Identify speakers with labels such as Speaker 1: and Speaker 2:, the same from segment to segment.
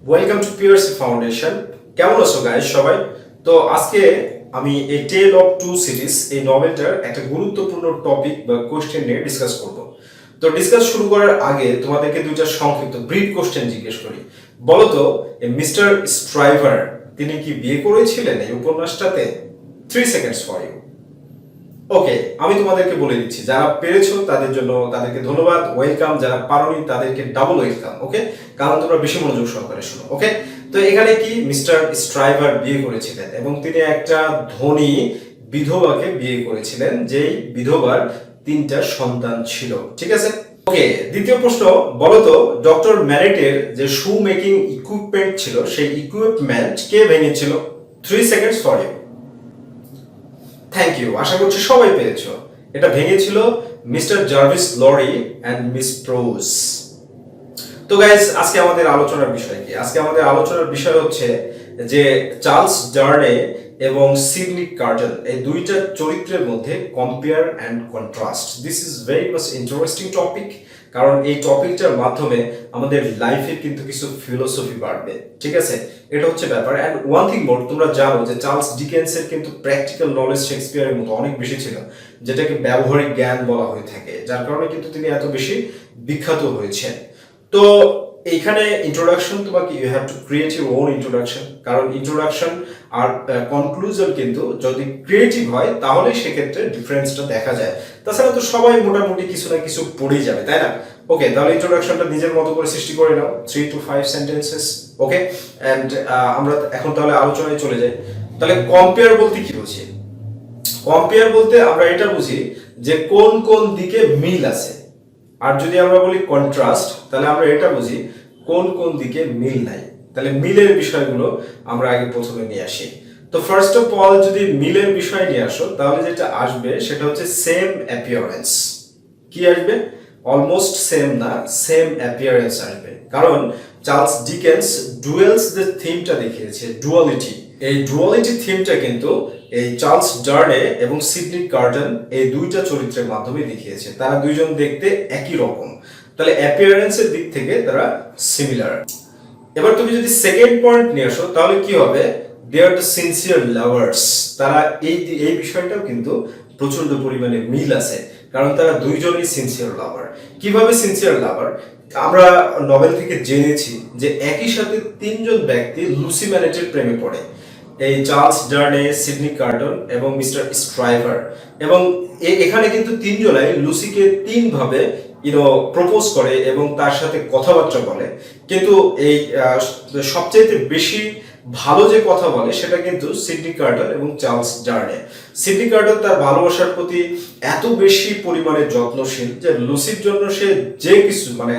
Speaker 1: Welcome to পিয়ারসি foundation. কেমন আছো guys সবাই? তো আজকে আমি এই টেল অফ টু সিরিজ এই নভেলটার একটা গুরুত্বপূর্ণ টপিক বা কোশ্চেন নিয়ে ডিসকাস করব। তো ডিসকাস শুরু করার আগে তোমাদেরকে দুইটা সংক্ষিপ্ত ব্রিফ কোশ্চেন জিজ্ঞেস করি। বলো তো, মিস্টার স্ট্রাইভার তিনি কি বিয়ে করেছিলেন এই উপন্যাসটাতে? 3 সেকেন্ডস ফর ইউ। ওকে, আমি তোমাদেরকে বলে দিচ্ছি, যারা পেরেছো তাদের জন্য তাদেরকে ধন্যবাদ, ওয়েলকাম। যারা পারোনি তাদেরকে ডাবল ওয়েলকাম। ওকে, কারণ তোমরা বেশি মনোযোগ সহকারে শোনো। ওকে, তো এখানে কি মিস্টার স্ট্রাইভার বিয়ে করেছিলেন এবং তিনি একটা ধনী বিধবাকে বিয়ে করেছিলেন, যেই বিধবার 3টা সন্তান ছিল। ঠিক আছে। ওকে, দ্বিতীয় প্রশ্ন, বলো তো ডক্টর ম্যারেটের যে শু মেকিং ইকুইপমেন্ট ছিল সেই ইকুইপমেন্ট কে ভেঙেছিল? 3 seconds for you. Thank you, আশা করছি সবাই পেরেছো। এটা ভেঙেছিল mister Jarvis Lorry and Miss Pross. তো গাইস, আজকে আমাদের আলোচনার বিষয় কি? আজকে আমাদের আলোচনার বিষয় হচ্ছে যে চার্লস ডার্নে এবং সিডনি কার্টন এই দুইটা চরিত্রের মধ্যে compare and contrast. This is very much interesting topic, কারণ এই টপিকটার মাধ্যমে আমাদের লাইফের কিন্তু কিছু ফিলোসফি বাড়বে। ঠিক আছে, এটা হচ্ছে ব্যাপার। অ্যান্ড ওয়ান থিং মোর, তোমরা জানো যে চার্লস ডিকেন্সের কিন্তু প্র্যাকটিক্যাল নলেজ শেক্সপিয়ারের মতো অনেক বেশি ছিল, যেটাকে ব্যবহারিক জ্ঞান বলা হয়ে থাকে, যার কারণে কিন্তু তিনি এত বেশি বিখ্যাত হয়েছেন। তো এইখানে ইন্ট্রোডাকশন তোমাকে you have to create your own introduction, কারণ ইন্ট্রোডাকশন আর কনক্লুশন কিন্তু যদি ক্রিয়েটিভ হয় তাহলে সেক্ষেত্রে ডিফারেন্সটা দেখা যায়। তাছাড়া তো সবাই মোটামুটি কিছু না কিছু পড়েই যাবে, তাই না? ওকে, তাহলে ইন্ট্রোডাকশনটা নিজের মতো করে সৃষ্টি করে নাও, 3 to 5 সেন্টেন্সেস। ওকে, অ্যান্ড আমরা এখন তাহলে আলোচনায় চলে যাই। তাহলে কম্পেয়ার বলতে কি বুঝি? কম্পেয়ার বলতে আমরা এটা বুঝি যে কোন কোন দিকে মিল আছে, আর যদি আমরা বলি কন্ট্রাস্ট তাহলে আমরা এটা বুঝি কোন কোন দিকে মিল নাই। তাহলে মিলের বিষয়গুলো আমরা আগে প্রথমে নিয়ে আসি। তো ফার্স্ট অফ অল, যদি মিলের বিষয় নিয়ে আসো তাহলে যেটা আসবে সেটা হচ্ছে সেম অ্যাপিয়ারেন্স। কি আসবে? অলমোস্ট সেম না, সেম অ্যাপিয়ারেন্স আসবে, কারণ চার্লস ডিকেন্স ডুয়েলস যে থিমটা দেখিয়েছে, ডুয়ালিটি, এই ডুয়ালিটি থিমটা কিন্তু এই চার্লস ডার্নে এবং সিডনি কার্টন এই দুইটা চরিত্রের মাধ্যমে দেখিয়েছে। তারা দুইজন দেখতে একই রকম, তাহলে অ্যাপিয়ারেন্সের দিক থেকে তারা সিমিলার। এবার তুমি যদি সেকেন্ড পয়েন্ট নিয়ে আসো তাহলে কি হবে? দে আর দ্য সিনসিয়ার লাভার্স। তারা এই বিষয়টাও কিন্তু প্রচন্ড পরিমাণে মিল আছে, কারণ তারা দুইজনই সিনসিয়ার লাভার। কিভাবে সিনসিয়ার লাভার? আমরা নভেল থেকে জেনেছি যে একই সাথে 3জন ব্যক্তি লুসি ম্যানেটের প্রেমে পড়ে, এই চার্লস ডার্নে, সিডনি কার্টন এবং মিস্টার স্ট্রাইভার। এবং এখানে কিন্তু 3জনাই লুসিকে 3ভাবে প্রপোজ করে এবং তার সাথে কথাবার্তা বলে। কিন্তু এই সবচেয়ে বেশি ভালো যে কথা বলে সেটা কিন্তু সিডনি কার্টন এবং চার্লস ডার্নে। সিডনি কার্টন তার ভালোবাসার প্রতি এত বেশি পরিমাণে যত্নশীল যে লুসির জন্য সে যে কিছু মানে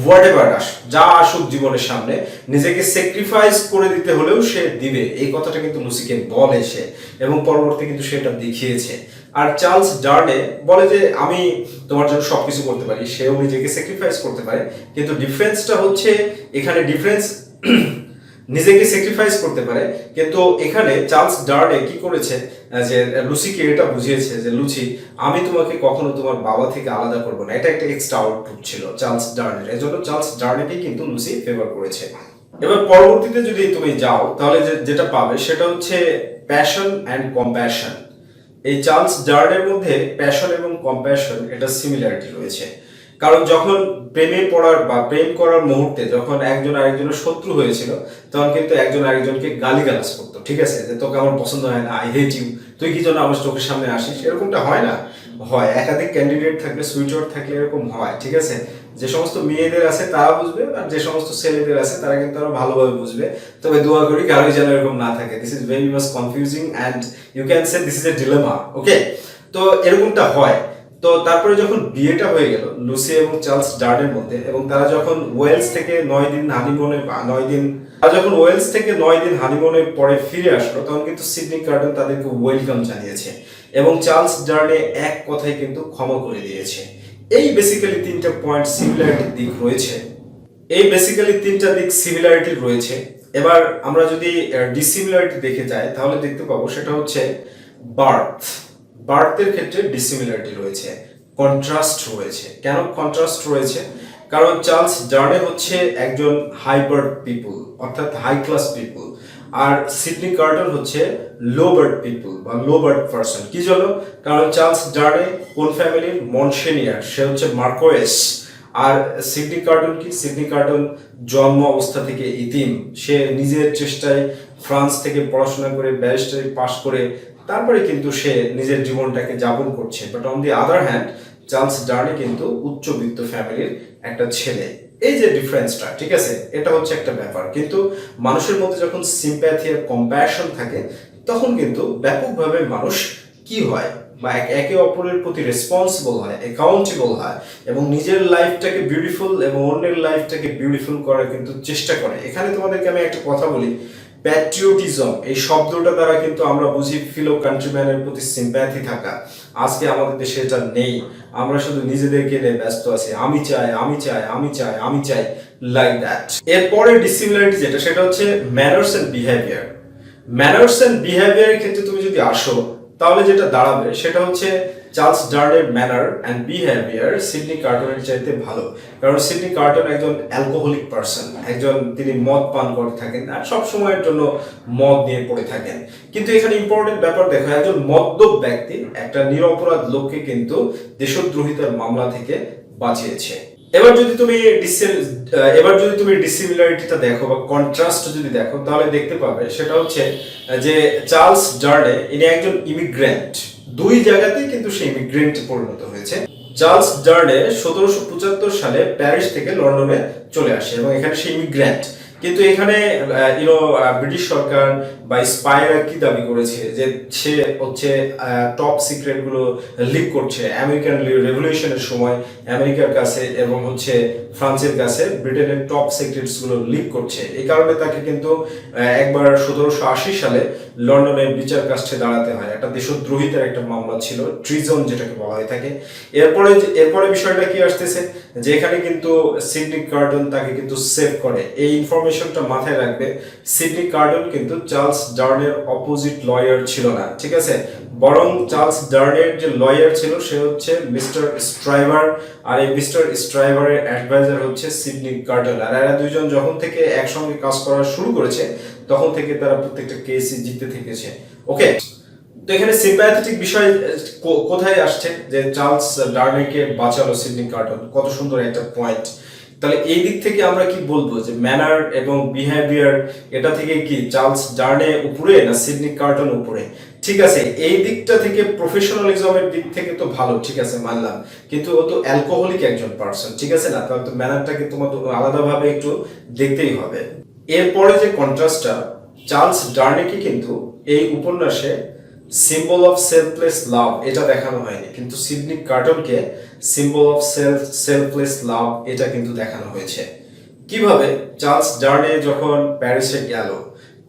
Speaker 1: হোয়াটএভার যা আসুক জীবনের সামনে নিজেকে স্যাক্রিফাইস করে দিতে হলেও সে দিবে, এই কথাটা কিন্তু লুসিকে বলে সে, এবং পরবর্তী কিন্তু সেটা দেখিয়েছে। আর চার্লস ডার্নে বলে যে আমি তোমার জন্য সবকিছু করতে পারি, সেও নিজেকে স্যাক্রিফাইস করতে পারে। কিন্তু ডিফারেন্সটা হচ্ছে এখানে ডিফারেন্স নিজেকে স্যাক্রিফাইস করতে পারে, কিন্তু এখানে চার্লস ডার্নে কি করেছে যে লুসিকে এটা বুঝিয়েছে যে লুসি, আমি তোমাকে কখনো তোমার বাবা থেকে আলাদা করব না। এটা একটা এক্সট্রা আউটপুট ছিল চার্লস ডার্নের, এজন্য চার্লস ডার্নেকে কিন্তু লুসি ফেভার করেছে। এবার পরবর্তীতে যদি তুমি যাও তাহলে যেটা পাবে সেটা হচ্ছে প্যাশন অ্যান্ড কম্প্যাশন। এই চার্লস ডার্নের মধ্যে প্যাশন এবং কম্প্যাশন এটা সিমিলারিটি রয়েছে, কারণ যখন প্রেমে পড়ার বা প্রেম করার মুহূর্তে যখন একজন আরেকজনের শত্রু হয়েছিল তখন কিন্তু একজন আরেকজনকে গালিগালাজ করতো। ঠিক আছে, যে তোকে আমার পছন্দ হয় না, আই হেট ইউ, তুই কি জন্য আমার চোখের সামনে আসিস, এরকমটা হয় না? হয়, একাধিক ক্যান্ডিডেট থাকলে, সুইটার থাকলে এরকম হয়। ঠিক আছে, যে সমস্ত মেয়েদের আছে তারা বুঝবে, আর যে সমস্ত ছেলেদের আছে তারা কিন্তু আরো ভালোভাবে বুঝবে। তবে দোয়া করি কারোই যেন এরকম না থাকে। This is very much confusing and you can say this is a dilemma. Okay, তো এরকমটা হয়। তো তারপরে যখন বিয়েটা হয়ে গেল লুসি এবং চার্লস ডার্নের মধ্যে, এবং তারা যখন ওয়েলস থেকে 9 দিন হানিমুনে 9 দিন তারা যখন ওয়েলস থেকে 9 দিন হানিমুনের পরে ফিরে আসলো, তখন কিন্তু সিডনি কার্টন তাদেরকে ওয়েলকাম জানিয়েছে এবং চার্লস ডার্নে এক কথায় কিন্তু ক্ষমা করে দিয়েছে। এই বেসিক্যালি 3টা পয়েন্ট সিমিলারিটির দিক রয়েছে। এই বেসিক্যালি 3টা দিক সিমিলারিটি রয়েছে। এবার আমরা যদি ডিসিমিলারিটি দেখে যাই তাহলে দেখতে পাবো সেটা হচ্ছে বার্থ। বার্থের ক্ষেত্রে ডিসিমিলারিটি রয়েছে, কন্ট্রাস্ট রয়েছে। কেন কন্ট্রাস্ট রয়েছে? কারণ চার্লস ডার্নে হচ্ছে একজন হাইবার্ড পিপল, অর্থাৎ হাই ক্লাস পিপল, আর সিডনি কার্টন হচ্ছে লো বার্ড পিপল বা লো বার্ড পার্সন। কি জন্য? কারণ চার্লস ডার্নে কোন ফ্যামিলির? মনসেনিয়ার, সে হচ্ছে মার্কোয়েস। আর সিডনি কার্টন কি? সিডনি কার্টন জন্ম অবস্থা থেকে ইতিম, সে নিজের চেষ্টায় ফ্রান্স থেকে পড়াশোনা করে ব্যারিস্টারি পাশ করে তারপরে কিন্তু সে নিজের জীবনটাকে যাপন করছে। But on the other hand Charles Darnay কিন্তু উচ্চবিত্ত ফ্যামিলির একটা ছেলে। এই যে ডিফারেন্সটা, ঠিক আছে, এটা হচ্ছে একটা ব্যাপার। কিন্তু মানুষের মধ্যে যখন সিম্প্যাথি আর কম্প্যাশন থাকে তখন কিন্তু ব্যাপকভাবে মানুষ কি হয় বা একে অপরের প্রতি রেসপন্সিবল হয়, অ্যাকাউন্টেবল হয় এবং নিজের লাইফটাকে বিউটিফুল এবং অন্যের লাইফটাকে বিউটিফুল করার কিন্তু চেষ্টা করে। এখানে তোমাদেরকে আমি একটা কথা বলি, প্যাট্রিয়টিজম এই শব্দটা দ্বারা কিন্তু আমরা বুঝি ফিলো কান্ট্রিম্যানের প্রতি সিম্প্যাথি থাকা। আজকে আমাদের দেশে এটা নেই, আমরা শুধু নিজেদেরকে নিয়ে ব্যস্ত আছি, আমি চাই আমি চাই আমি চাই আমি চাই, লাইক দ্যাট। এরপরে ডিসিমিলারিটি যেটা, সেটা হচ্ছে manners and behaviour. Manners and বিহেভিয়ারের ক্ষেত্রে তুমি যদি আসো তাহলে যেটা দাঁড়াবে সেটা হচ্ছে চার্লস ডার্নের ম্যানার অ্যান্ড বিহেভিয়ার সিডনি কার্টনের চাইতে ভালো। কারণ সিডনি কার্টন একজন অ্যালকোহলিক পার্সন, একজন তিনি মদ পান করে থাকেন আর সব সময়ের জন্য মদ নিয়ে পড়ে থাকেন। কিন্তু এখানে ইম্পর্টেন্ট ব্যাপার দেখো, একজন মদ্যপ ব্যক্তি একটা নিরপরাধ লোককে কিন্তু দেশদ্রোহিতার মামলা থেকে বাঁচিয়েছে। এবার যদি তুমি ডিসিমিলারিটিটা দেখো বা কন্ট্রাস্ট যদি দেখো তাহলে দেখতে পাবে সেটা হচ্ছে যে চার্লস ডার্নে ইনি একজন ইমিগ্রেন্ট, দুই জায়গাতেই কিন্তু সে ইমিগ্রেন্ট পরিণত হয়েছে। চার্লস ডার্নে 1775 সালে প্যারিস থেকে লন্ডনে চলে আসে এবং এখানে সে ইমিগ্রেন্ট। কিন্তু এখানে ব্রিটিশ সরকার বা স্পাইরা কি দাবি করেছে যে সে হচ্ছে টপ সিক্রেট গুলো লিক করছে আমেরিকান রেভলিউশনের সময় আমেরিকার কাছে এবং হচ্ছে ফ্রান্সের কাছে ব্রিটেনের টপ সিক্রেটস গুলো লিক করছে। এই কারণে তাকে কিন্তু একবার 1780 সালে লন্ডনের বিচার কাষ্ঠে দাঁড়াতে হয়। একটা দেশদ্রোহিতার একটা মামলা ছিল, ট্রিজন যেটাকে বলা হয়ে থাকে। এরপরে বিষয়টা কি আসতেছে যে এখানে কিন্তু সিডনি কার্টন তাকে কিন্তু সেভ করে। এই ইনফরমেশনটা মাথায় রাখবে, সিডনি কার্টন কিন্তু চার্লস ডার্নের অপোজিট লয়ার ছিল না, ঠিক আছে, বরং চার্লস ডার্নের যে লয়ার ছিল সে হচ্ছে মিস্টার স্ট্রাইভার, আর এই মিস্টার স্ট্রাইভারের অ্যাডভাইজার হচ্ছে সিডনি কার্টন। আর এরা দুইজন যখন থেকে একসঙ্গে কাজ করা শুরু করেছে তখন থেকে তারা প্রত্যেকটা কেসই জিততে থেকেছে। ওকে, তো এখানে সিম্প্যাথেটিক বিষয় কোথায় আসছে যে চার্লস ডার্নেকে বাঁচালো সিডনি কার্টন, কত সুন্দর একটা পয়েন্ট। তাহলে এই দিক থেকে আমরা কি বলবো যে ম্যানার এবং বিহেভিয়ার এটা থেকে কি চার্লস ডার্নে উপরে না সিডনি কার্টন উপরে? ঠিক আছে, এই দিকটা থেকে প্রফেশনালিজমের দিক থেকে তো ভালো, ঠিক আছে, মানলাম, কিন্তু ও তো অ্যালকোহলিক একজন পার্সন, ঠিক আছে না, তাহলে তো ম্যানারটাকে তোমার তো আলাদাভাবে একটু দেখতেই হবে। এরপরে যে কন্ট্রাস্টটা, চার্লস ডার্নেকে কিন্তু এই উপন্যাসে সিম্বল অফ সেলফলেস লাভ এটা দেখানো হয়নি, কিন্তু সিডনি কার্টনকে সিম্বল অফ সেলফলেস লাভ এটা কিন্তু দেখানো হয়েছে। কিভাবে? চার্লস ডার্নে যখন প্যারিসে গেল,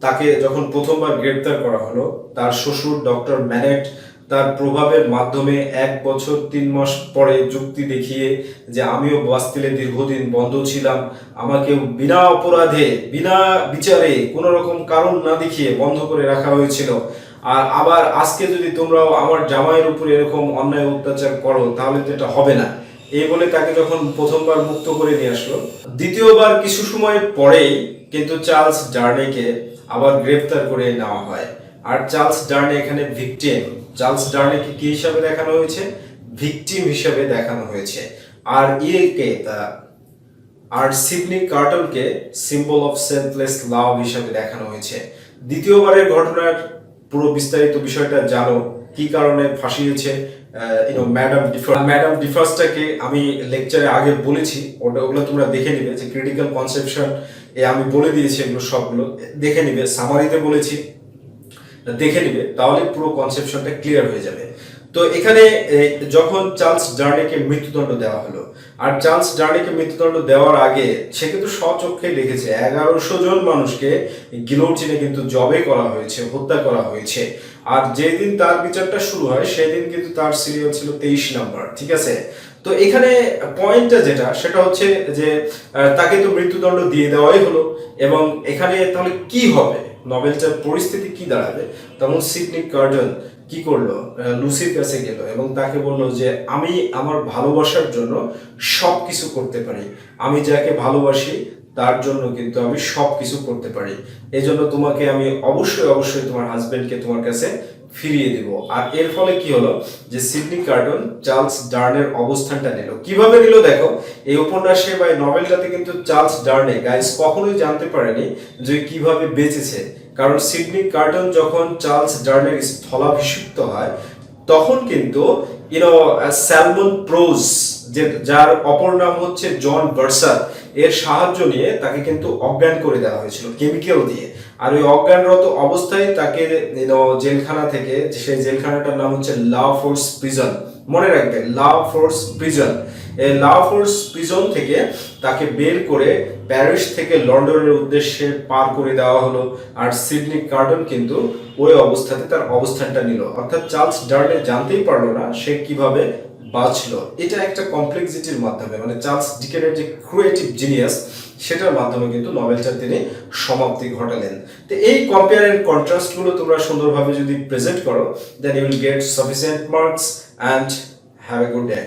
Speaker 1: তাকে যখন প্রথমবার গ্রেপ্তার করা হলো, তার শ্বশুর ডক্টর ম্যানেট তার প্রভাবের মাধ্যমে 1 বছর 3 মাস পরে যুক্তি দেখিয়ে যে আমিও বাস্তিলে দীর্ঘদিন বন্ধ ছিলাম, আমাকে বিনা অপরাধে বিনা বিচারে কোনো রকম কারণ না দেখিয়ে বন্ধ করে রাখা হয়েছিল, আর আবার আজকে যদি তোমরাও আমার জামাইয়ের উপর এরকম অন্যায় অত্যাচার করো তাহলে তো এটা হবে না, এই বলে তাকে যখন প্রথমবার মুক্ত করে নিয়ে আসলো, দ্বিতীয়বার কিছু সময় পরেই কিন্তু চার্লস ডার্নেকে আবার গ্রেফতার করে নেওয়া হয়। আর চার্লস ডার্নে এখানে ভিকটিম, চার্লস ডার্নেকে কি হিসাবে দেখানো হয়েছে? ভিকটিম হিসাবে দেখানো হয়েছে। আর আর সিডনি কার্টনকে সিম্বল অফ সেলফলেস লাভ হিসাবে দেখানো হয়েছে। দ্বিতীয়বারের ঘটনার পুরো বিস্তারিত বিষয়টা জানো, কি কারণে ফাঁসিয়েছে ম্যাডাম ডিফার্সটাকে আমি লেকচারে আগে বলেছি, ওগুলো তোমরা দেখে নিবে, যে ক্রিটিক্যাল কনসেপশন আমি বলে দিয়েছি, এগুলো সবগুলো দেখে নিবে, সামারিতে বলেছি, দেখে নিবে, তাহলে পুরো কনসেপশনটা ক্লিয়ার হয়ে যাবে। তো এখানে যখন চার্লস ডার্নেকে মৃত্যুদণ্ড দেওয়া হলো, আর চার্লস ডার্নেকে মৃত্যুদণ্ড দেওয়ার আগে সে কিন্তু স্বচক্ষে দেখেছে 1100 জন মানুষকে গিলোটিনে কিন্তু জবে করা হয়েছে, হত্যা করা হয়েছে। আর যেদিন তার বিচারটা শুরু হয় সেদিন কিন্তু তার সিরিয়াল ছিল 23 নাম্বার, ঠিক আছে। তো এখানে পয়েন্টটা যেটা সেটা হচ্ছে যে তাকে তো মৃত্যুদণ্ড দিয়ে দেওয়াই হলো, এবং এখানে তাহলে কি হবে, নভেলটার পরিস্থিতি কি দাঁড়াবে? তখন সিডনি কার্টন কি করলো, লুসির কাছে গেল এবং তাকে বললো যে আমি আমার ভালোবাসার জন্য সব কিছু করতে পারি, আমি যাকে ভালোবাসি তার জন্য কিন্তু আমি সব কিছু করতে পারি, এই জন্য তোমাকে আমি অবশ্যই অবশ্যই তোমার হাজবেন্ডকে তোমার কাছে ফিরিয়ে দিব। আর এর ফলে কি হলো যে সিডনি কার্টন চার্লস ডার্নের অবস্থানটা নিল। কিভাবে নিল দেখো, এই উপন্যাসে বা এই নভেলটাতে কিন্তু চার্লস ডার্নে গাইস কখনোই জানতে পারেনি যে কিভাবে বেঁচেছে। কারণ সিডনি কার্টন যখন চার্লস ডার্নের স্থলাভিষিক্ত হয় তখন কিন্তু স্যালমন প্রোজ, যে যার অপর নাম হচ্ছে জন ভার্সার, এর সাহায্য নিয়ে তাকে কিন্তু অজ্ঞান করে দেওয়া হয়েছিল কেমিক্যাল দিয়ে। আর ওই অজ্ঞানরত অবস্থায় তাকে জেলখানা থেকে, সেই জেলখানাটার নাম হচ্ছে লা ফোর্স প্রিজন, মনে রাখবে লা ফোর্স প্রিজন, এই লা ফোর্স প্রিজন থেকে তাকে বের করে প্যারিস থেকে লন্ডনের উদ্দেশ্যে পার করে দেওয়া হলো। আর সিডনি কার্টন কিন্তু ওই অবস্থাতে তার অবস্থানটা নিল, অর্থাৎ চার্লস ডার্নে জানতেই পারলো না সে কিভাবে বাঁচলো। এটা একটা কমপ্লেক্সিটির মাধ্যমে, মানে চার্লস ডিকেনের যে ক্রিয়েটিভ জিনিয়াস সেটার মাধ্যমে কিন্তু নভেলটা তিনি সমাপ্তি ঘটালেন। তো এই কম্পেয়ার এন্ড কন্ট্রাস্ট গুলো তোমরা সুন্দরভাবে যদি প্রেজেন্ট করো, then you will get sufficient marks and have a good day.